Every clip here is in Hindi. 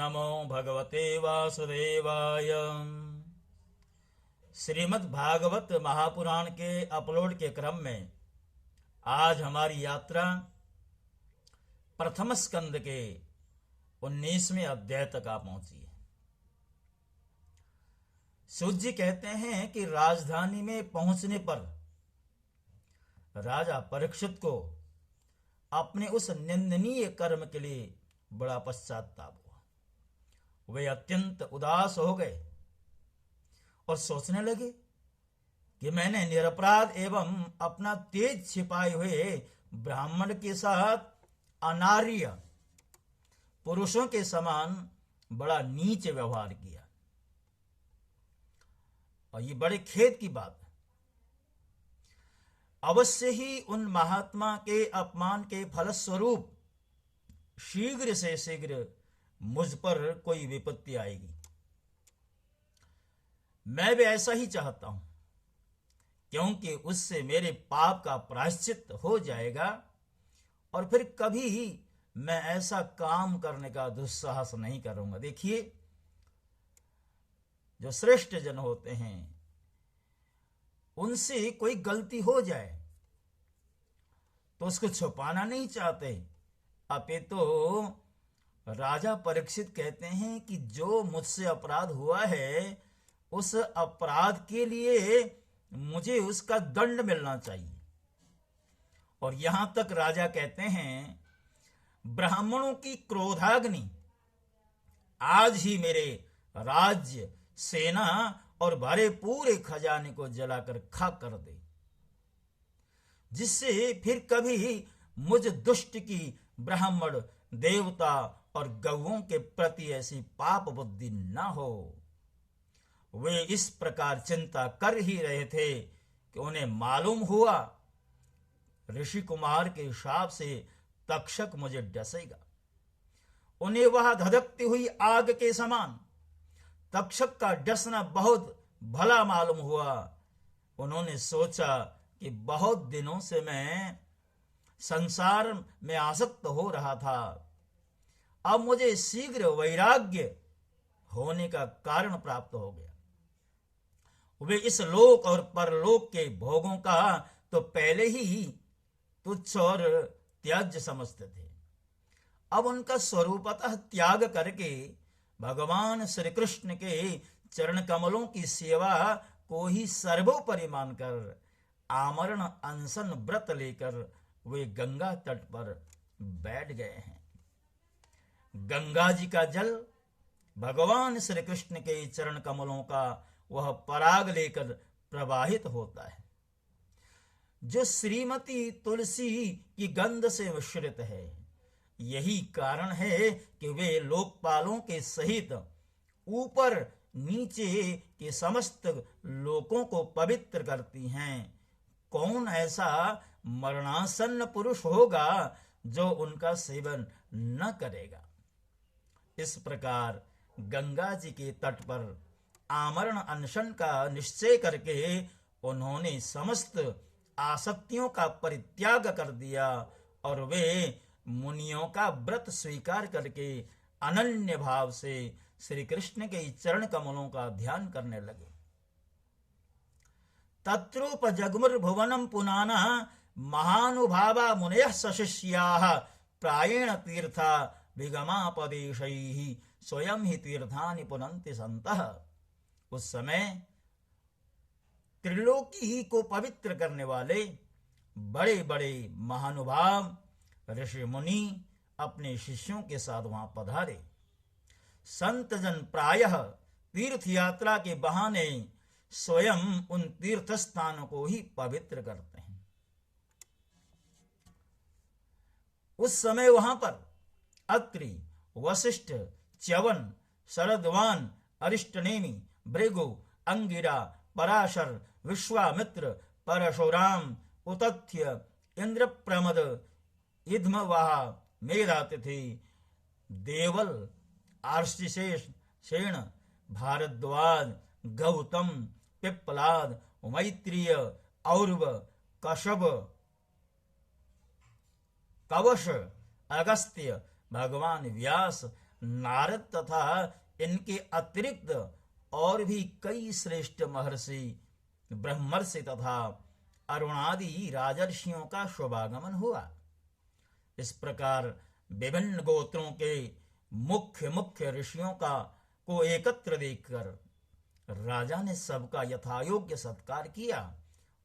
नमो भगवते वासुदेवाय। श्रीमद् भागवत महापुराण के अपलोड के क्रम में आज हमारी यात्रा प्रथम स्कंद के 19वें अध्याय तक आ पहुंची है। सूत जी कहते हैं कि राजधानी में पहुंचने पर राजा परीक्षित को अपने उस निंदनीय कर्म के लिए बड़ा पश्चाताप हुआ। वे अत्यंत उदास हो गए और सोचने लगे कि मैंने निरपराध एवं अपना तेज छिपाए हुए ब्राह्मण के साथ अनार्य पुरुषों के समान बड़ा नीच व्यवहार किया और ये बड़े खेद की बात है। अवश्य ही उन महात्मा के अपमान के फलस्वरूप शीघ्र से शीघ्र मुझ पर कोई विपत्ति आएगी। मैं भी ऐसा ही चाहता हूं, क्योंकि उससे मेरे पाप का प्रायश्चित हो जाएगा और फिर कभी ही मैं ऐसा काम करने का दुस्साहस नहीं करूंगा। देखिए, जो श्रेष्ठ जन होते हैं उनसे कोई गलती हो जाए तो उसको छुपाना नहीं चाहते। अपितु राजा परीक्षित कहते हैं कि जो मुझसे अपराध हुआ है उस अपराध के लिए मुझे उसका दंड मिलना चाहिए। और यहां तक राजा कहते हैं, ब्राह्मणों की क्रोधाग्नि आज ही मेरे राज्य, सेना और भरे पूरे खजाने को जलाकर खाक कर दे, जिससे फिर कभी मुझ दुष्ट की ब्राह्मण, देवता और गौओं के प्रति ऐसी पाप बुद्धि न हो। वे इस प्रकार चिंता कर ही रहे थे कि उन्हें मालूम हुआ ऋषि कुमार के शाप से तक्षक मुझे डसेगा। उन्हें वह धधकती हुई आग के समान तक्षक का डसना बहुत भला मालूम हुआ। उन्होंने सोचा कि बहुत दिनों से मैं संसार में आसक्त हो रहा था, अब मुझे शीघ्र वैराग्य होने का कारण प्राप्त हो गया। वे इस लोक और परलोक के भोगों का तो पहले ही तुच्छ और त्याज्य समझते थे। अब उनका स्वरूपतः त्याग करके भगवान श्री कृष्ण के चरण कमलों की सेवा को ही सर्वोपरि मानकर आमरण अनशन व्रत लेकर वे गंगा तट पर बैठ गए हैं। गंगा जी का जल भगवान श्री कृष्ण के चरण कमलों का वह पराग लेकर प्रवाहित होता है, जो श्रीमती तुलसी की गंध से मिश्रित है। यही कारण है कि वे लोकपालों के सहित ऊपर नीचे के समस्त लोकों को पवित्र करती हैं। कौन ऐसा मरणासन्न पुरुष होगा जो उनका सेवन न करेगा। इस प्रकार गंगा जी के तट पर आमरण अनशन का निश्चय करके उन्होंने समस्त आसक्तियों का परित्याग कर दिया और वे मुनियों का व्रत स्वीकार करके अनन्य भाव से श्री कृष्ण के चरण कमलों का ध्यान करने लगे। तत्रोपजग्मुर्भुवनं पुनाना महानुभावा मुनयः सशिष्याः प्रायेण तीर्था विगमापदेशैः स्वयं ही तीर्थानि पुनन्ति सन्तः। उस समय त्रिलोकी को पवित्र करने वाले बड़े बड़े महानुभाव ऋषि मुनि अपने शिष्यों के साथ वहां पधारे। संत जन प्रायः तीर्थ यात्रा के बहाने स्वयं उन तीर्थ स्थानों को ही पवित्र करते हैं। उस समय वहां पर अत्रि, वशिष्ठ, च्यवन, शरद्वान, अरिष्टनेमि, भृगु, अंगिरा, पराशर, विश्वामित्र, परशुराम, उतथ्य, इंद्रप्रमद, इद्मवाहा, मेधातिथि, देवल, आर्षिशेष, सेन, भारद्वाज, गौतम, पिप्पलाद, मैत्रीय, औरव, कश्यप, कवश, अगस्त्य, भगवान व्यास नारद तथा इनके अतिरिक्त और भी कई श्रेष्ठ महर्षि, ब्रह्मर्षि तथा अरुणादि राजर्षियों का शुभागमन हुआ। इस प्रकार विभिन्न गोत्रों के मुख्य मुख्य ऋषियों को एकत्र देखकर राजा ने सबका यथायोग्य सत्कार किया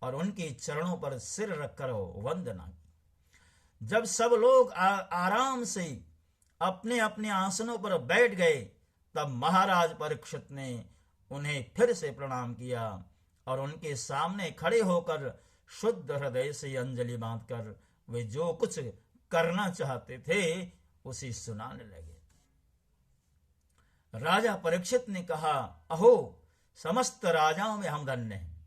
और उनके चरणों पर सिर रखकर वंदना की। जब सब लोग आराम से अपने अपने आसनों पर बैठ गए, तब महाराज परीक्षित ने उन्हें फिर से प्रणाम किया और उनके सामने खड़े होकर शुद्ध हृदय से अंजलि बांधकर वे जो कुछ करना चाहते थे उसे सुनाने लगे। राजा परीक्षित ने कहा, अहो, समस्त राजाओं में हम धन्य हैं,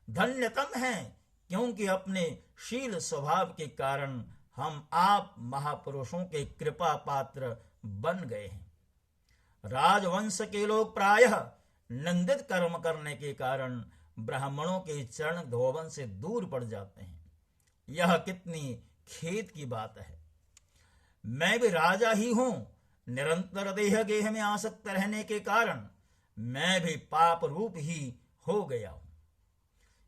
धन्यतम हैं, क्योंकि अपने शील स्वभाव के कारण हम आप महापुरुषों के कृपा पात्र बन गए हैं। राजवंश के लोग प्रायः निंदित कर्म करने के कारण ब्राह्मणों के चरण धोवन से दूर पड़ जाते हैं। यह कितनी खेद की बात है। मैं भी राजा ही हूं, निरंतर देह गेह में आसक्त रहने के कारण मैं भी पाप रूप ही हो गया हूं।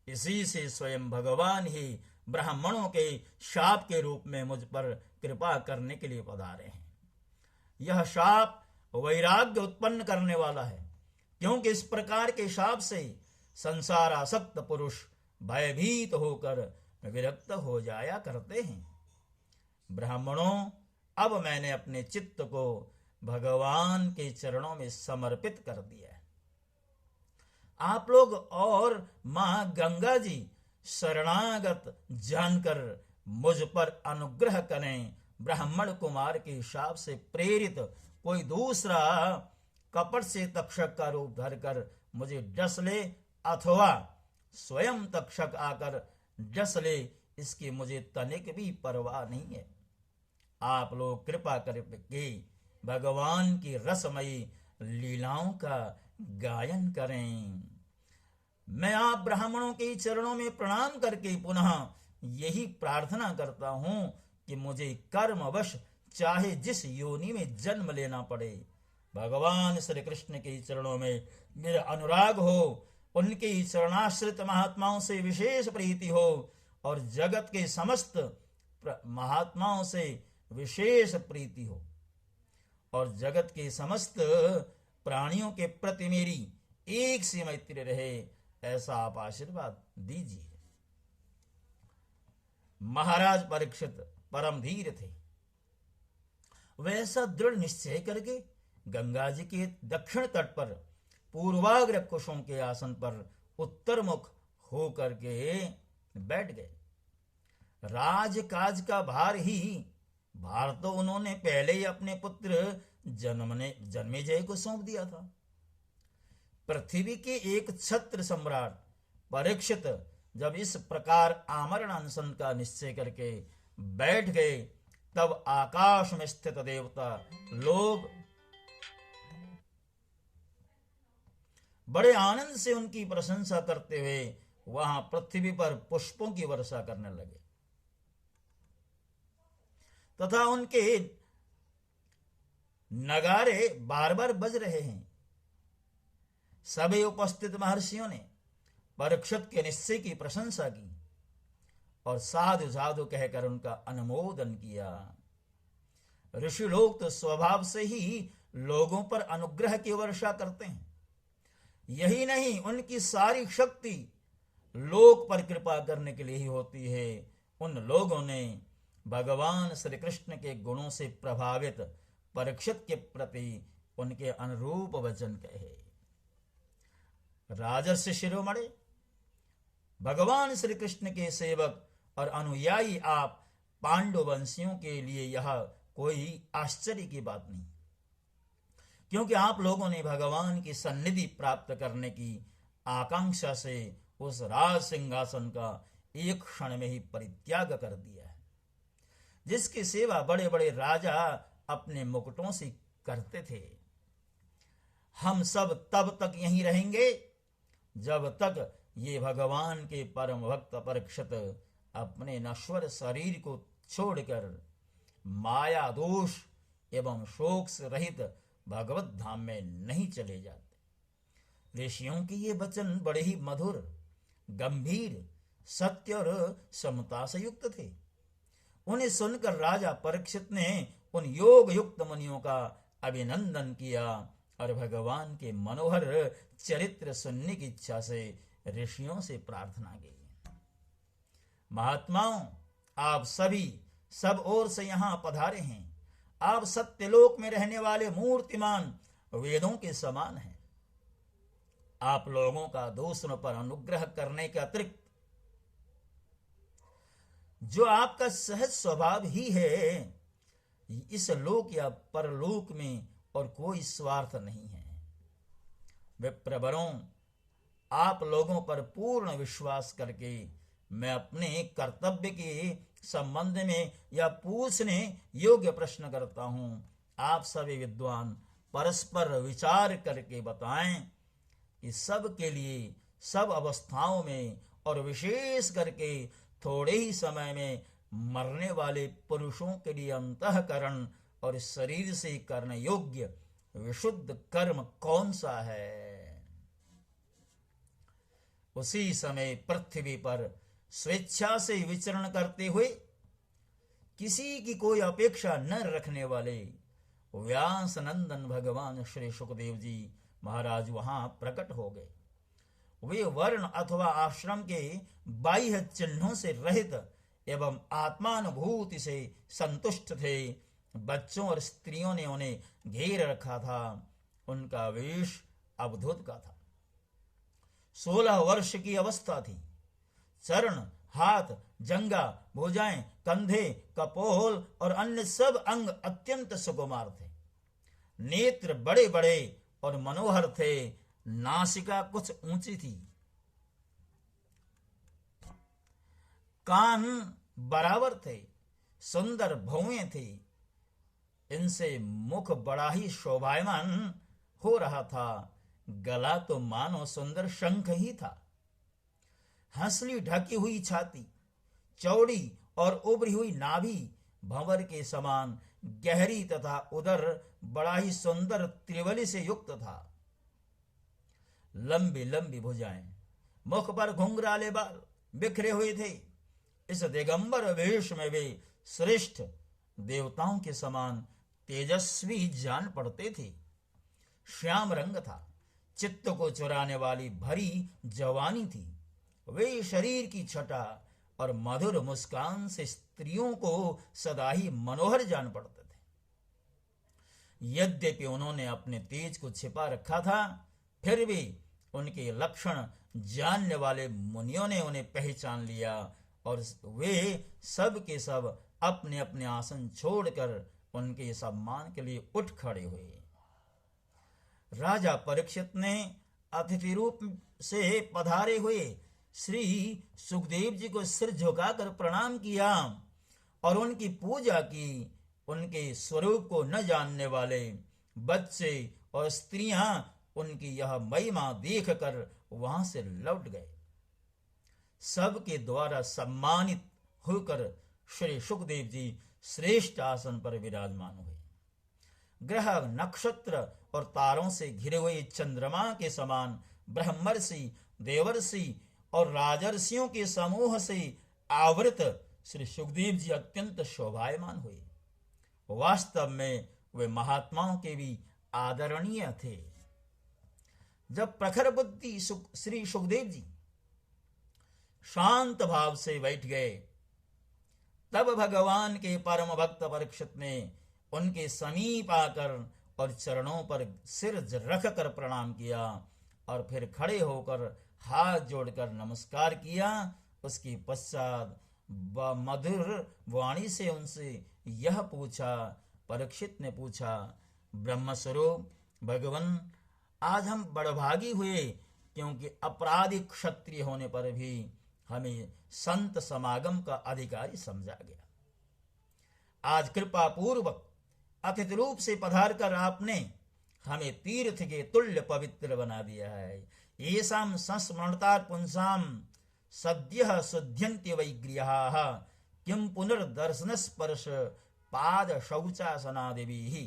इसी से स्वयं भगवान ही ब्राह्मणों के शाप के रूप में मुझ पर कृपा करने के लिए पधारे हैं। यह शाप वैराग्य उत्पन्न करने वाला है, क्योंकि इस प्रकार के शाप से संसार आसक्त पुरुष भयभीत होकर विरक्त हो जाया करते हैं। ब्राह्मणों, अब मैंने अपने चित्त को भगवान के चरणों में समर्पित कर दिया है। आप लोग और मां गंगा जी शरणागत जानकर मुझ पर अनुग्रह करें। ब्राह्मण कुमार के शाप से प्रेरित कोई दूसरा कपट से तक्षक का रूप धरकर मुझे डस ले, अथवा स्वयं तक्षक आकर डस ले, इसकी मुझे तनिक भी परवाह नहीं है। आप लोग कृपा करके भगवान की रसमयी लीलाओं का गायन करें। मैं आप ब्राह्मणों के चरणों में प्रणाम करके पुनः यही प्रार्थना करता हूं कि मुझे कर्मवश चाहे जिस योनि में जन्म लेना पड़े, भगवान श्री कृष्ण के चरणों में मेरा अनुराग हो, उनके चरणाश्रित महात्माओं से विशेष प्रीति हो और जगत के समस्त महात्माओं से विशेष प्रीति हो और जगत के समस्त प्राणियों के प्रति मेरी एक सी मैत्री रहे, ऐसा आप आशीर्वाद दीजिए। महाराज परीक्षित परम धीर थे। वैसा दृढ़ निश्चय करके गंगा जी के दक्षिण तट पर पूर्वाग्र कुशों के आसन पर उत्तर मुख होकर के बैठ गए। राजकाज का भार तो उन्होंने पहले ही अपने पुत्र जन्मेजय को सौंप दिया था। पृथ्वी के एक छत्र सम्राट परीक्षित जब इस प्रकार आमरण अनशन का निश्चय करके बैठ गए, तब आकाश में स्थित देवता लोग बड़े आनंद से उनकी प्रशंसा करते हुए वहां पृथ्वी पर पुष्पों की वर्षा करने लगे तथा उनके नगारे बार बार बज रहे हैं। सभी उपस्थित महर्षियों ने परीक्षित के निश्चय की प्रशंसा की और साधु साधु कहकर उनका अनुमोदन किया। ऋषि लोग तो स्वभाव से ही लोगों पर अनुग्रह की वर्षा करते हैं। यही नहीं, उनकी सारी शक्ति लोक पर कृपा करने के लिए ही होती है। उन लोगों ने भगवान श्री कृष्ण के गुणों से प्रभावित परीक्षित के प्रति उनके अनुरूप वचन कहे। राजर्षि शिरोमणि, भगवान श्री कृष्ण के सेवक और अनुयायी आप पांडुवंशियों के लिए यह कोई आश्चर्य की बात नहीं, क्योंकि आप लोगों ने भगवान की सन्निधि प्राप्त करने की आकांक्षा से उस राज सिंहासन का एक क्षण में ही परित्याग कर दिया है, जिसकी सेवा बड़े बड़े राजा अपने मुकुटों से करते थे। हम सब तब तक यहीं रहेंगे जब तक ये भगवान के परम भक्त परीक्षित अपने नश्वर शरीर को छोड़कर माया दोष एवं शोक से रहित भगवत धाम में नहीं चले जाते। ऋषियों के ये वचन बड़े ही मधुर, गंभीर, सत्य और समता से युक्त थे। उन्हें सुनकर राजा परीक्षित ने उन योग युक्त मुनियों का अभिनंदन किया और भगवान के मनोहर चरित्र सुनने की इच्छा से ऋषियों से प्रार्थना की। महात्माओं, आप सभी सब ओर से यहाँ पधारे हैं। आप सत्यलोक में रहने वाले मूर्तिमान वेदों के समान हैं। आप लोगों का दूसरों पर अनुग्रह करने के अतिरिक्त जो आपका सहज स्वभाव ही है, इस लोक या परलोक में और कोई स्वार्थ नहीं है। विप्रवरों, आप लोगों पर पूर्ण विश्वास करके मैं अपने कर्तव्य के संबंध में यह पूछने योग्य प्रश्न करता हूं। आप सभी विद्वान परस्पर विचार करके बताएं कि सब के लिए, सब अवस्थाओं में और विशेष करके थोड़े ही समय में मरने वाले पुरुषों के लिए अंतःकरण और शरीर से करने योग्य विशुद्ध कर्म कौन सा है। उसी समय पृथ्वी पर स्वेच्छा से विचरण करते हुए किसी की कोई अपेक्षा न रखने वाले व्यास नंदन भगवान श्री सुखदेव जी महाराज वहां प्रकट हो गए। वे वर्ण अथवा आश्रम के बाह्य चिन्हों से रहित एवं आत्मानुभूति से संतुष्ट थे। बच्चों और स्त्रियों ने उन्हें घेर रखा था। उनका वेश अवधूत का था। 16 वर्ष की अवस्था थी। चरण, हाथ, जंगा, भुजाएं, कंधे, कपोल और अन्य सब अंग अत्यंत सुकुमार थे। नेत्र बड़े बड़े और मनोहर थे। नासिका कुछ ऊंची थी। कान बराबर थे। सुंदर भौहें थी। इनसे मुख बड़ा ही शोभायमान हो रहा था। गला तो मानो सुंदर शंख ही था। हंसली ढकी हुई छाती, चौड़ी और उभरी हुई नाभि भंवर के समान गहरी तथा उदर बड़ा ही सुंदर त्रिवली से युक्त था। लंबी लंबी भुजाएं, मुख पर घुंघराले बाल बिखरे हुए थे। इस दिगंबर वेश में वे श्रेष्ठ देवताओं के समान तेजस्वी जान पड़ते थे। श्याम रंग था। चित्त को चुराने वाली भरी जवानी थी। वे शरीर की छटा और मधुर मुस्कान से स्त्रियों को सदा ही मनोहर जान पड़ते थे। यद्यपि उन्होंने अपने तेज को छिपा रखा था, फिर भी उनके लक्षण जानने वाले मुनियों ने उन्हें पहचान लिया और वे सब के सब अपने अपने आसन छोड़कर उनके सम्मान के लिए उठ खड़े हुए। राजा परीक्षित ने अतिथि रूप से पधारे हुए श्री सुखदेव जी को सिर झुकाकर प्रणाम किया और उनकी पूजा की। उनके स्वरूप को न जानने वाले बच्चे और स्त्रियां उनकी यह महिमा देखकर वहां से लौट गए। सबके द्वारा सम्मानित होकर श्री सुखदेव जी श्रेष्ठ आसन पर विराजमान हुए। ग्रह, नक्षत्र और तारों से घिरे हुए चंद्रमा के समान ब्रह्मर्षि, देवर्षि और राजर्षियों के समूह से आवृत श्री सुखदेव जी अत्यंत शोभायमान हुए। वास्तव में वे महात्माओं के भी आदरणीय थे। जब प्रखर बुद्धि श्री सुखदेव जी शांत भाव से बैठ गए, तब भगवान के परम भक्त परीक्षित ने उनके समीप आकर और चरणों पर सिर रख कर प्रणाम किया और फिर खड़े होकर हाथ जोड़कर नमस्कार किया। उसके पश्चात मधुर वाणी से उनसे यह पूछा। परीक्षित ने पूछा, ब्रह्मस्वरूप भगवान, आज हम बड़भागी हुए, क्योंकि अपराधी क्षत्रिय होने पर भी हमें संत समागम का अधिकारी समझा गया। आज कृपा पूर्वक अतिथि रूप से पधार कर आपने हमें तीर्थ के तुल्य पवित्र बना दिया है। येषां संस्मरणता पुंसाम सद्यः शुद्ध्यन्ति वै गृहाः किं पुनर्दर्शन स्पर्श पाद शौचासनादि ही।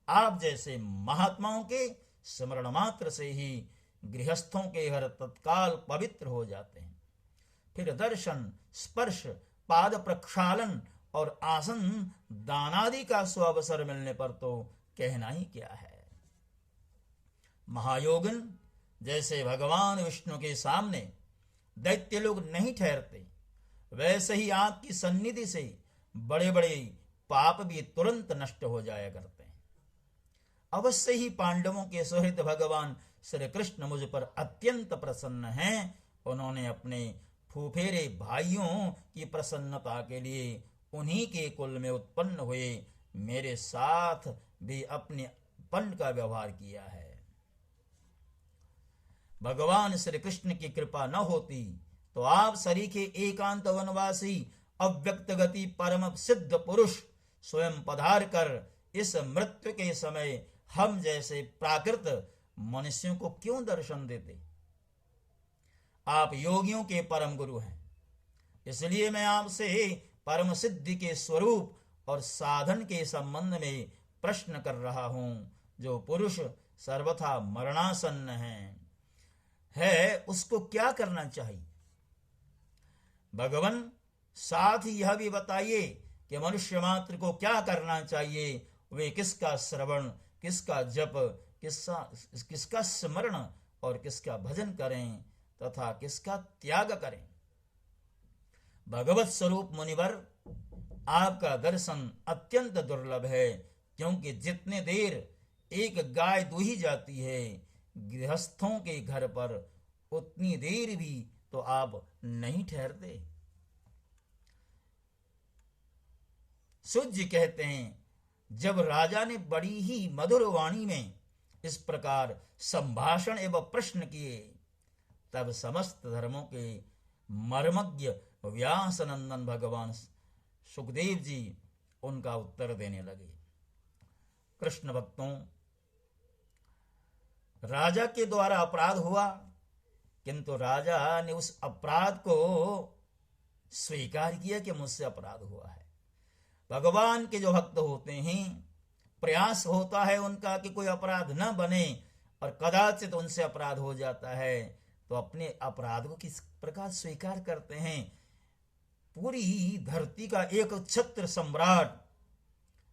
आप जैसे महात्माओं के स्मरण मात्र से ही गृहस्थों के घर तत्काल पवित्र हो जाते हैं। फिर दर्शन, स्पर्श, पाद प्रक्षालन और आसन दानादि का स्वावसर मिलने पर तो कहना ही क्या है। महायोगिन जैसे भगवान विष्णु के सामने दैत्य लोग नहीं ठहरते, वैसे ही आपकी सन्निधि से बड़े बड़े पाप भी तुरंत नष्ट हो जाया करते हैं। अवश्य ही पांडवों के सुहृद भगवान श्री कृष्ण मुझ पर अत्यंत प्रसन्न हैं। उन्होंने अपने फूफेरे भाइयों की प्रसन्नता के लिए उन्हीं के कुल में उत्पन्न हुए मेरे साथ भी अपनेपन का व्यवहार किया है। भगवान श्री कृष्ण की कृपा न होती तो आप सरीखे एकांत वनवासी अव्यक्त गति परम सिद्ध पुरुष स्वयं पधार कर इस मृत्यु के समय हम जैसे प्राकृत मनुष्यों को क्यों दर्शन देते। आप योगियों के परम गुरु हैं, इसलिए मैं आपसे परम सिद्धि के स्वरूप और साधन के संबंध में प्रश्न कर रहा हूं। जो पुरुष सर्वथा मरणासन्न है उसको क्या करना चाहिए। भगवान साथ ही यह भी बताइए कि मनुष्य मात्र को क्या करना चाहिए। वे किसका श्रवण, किसका जप, किसका स्मरण और किसका भजन करें तथा किसका त्याग करें। भगवत स्वरूप मुनिवर, आपका दर्शन अत्यंत दुर्लभ है, क्योंकि जितने देर एक गाय दूही जाती है गृहस्थों के घर पर, उतनी देर भी तो आप नहीं ठहरते। सूत जी कहते हैं, जब राजा ने बड़ी ही मधुर वाणी में इस प्रकार संभाषण एवं प्रश्न किए, तब समस्त धर्मों के मर्मज्ञ व्यासनंदन भगवान सुखदेव जी उनका उत्तर देने लगे। कृष्ण भक्तों, राजा के द्वारा अपराध हुआ, किंतु राजा ने उस अपराध को स्वीकार किया कि मुझसे अपराध हुआ है। भगवान के जो भक्त होते हैं, प्रयास होता है उनका कि कोई अपराध न बने, और कदाचित उनसे अपराध हो जाता है तो अपने अपराध को किस प्रकार स्वीकार करते हैं। पूरी धरती का एक छत्र सम्राट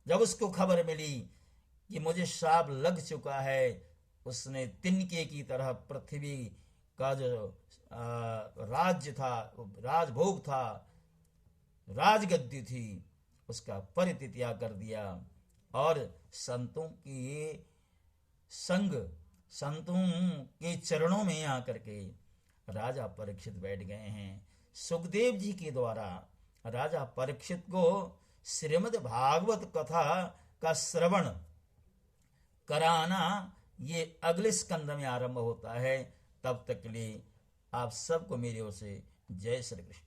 जब उसको खबर मिली कि मुझे शाप लग चुका है, उसने तिनके की तरह पृथ्वी का जो राज्य था, राजभोग था, राजगद्दी थी, उसका परित्याग कर दिया और संतों के संग, संतों के चरणों में आकर के राजा परीक्षित बैठ गए हैं। सुखदेव जी के द्वारा राजा परीक्षित को श्रीमद् भागवत कथा का श्रवण कराना ये अगले स्कंद में आरंभ होता है। तब तक के लिए आप सबको मेरी ओर से जय श्री कृष्ण।